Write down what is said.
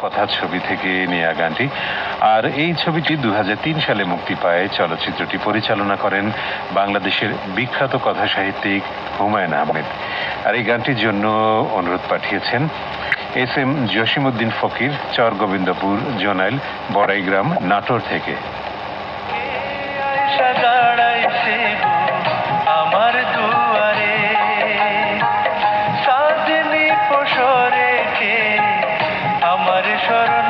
কথা ছবি থেকে নেয়া গানটি। আর এই ছবিটি 2003 সালে মুক্তি পায়। চলচ্চিত্রটি পরিচালনা করেন বাংলাদেশের বিখ্যাত কথা সাহিত্যিক হুমায়ুন আহমেদ। আর এই গানটির জন্য অনুরোধ পাঠিয়েছেন SM জসিমউদ্দিন ফকির, চরগোবিন্দপুর, জোনাইল, বড়াইগ্রাম, নাটোর থেকে। আমার দুয়ারে সাজনি পোশরে কে আমার শরণ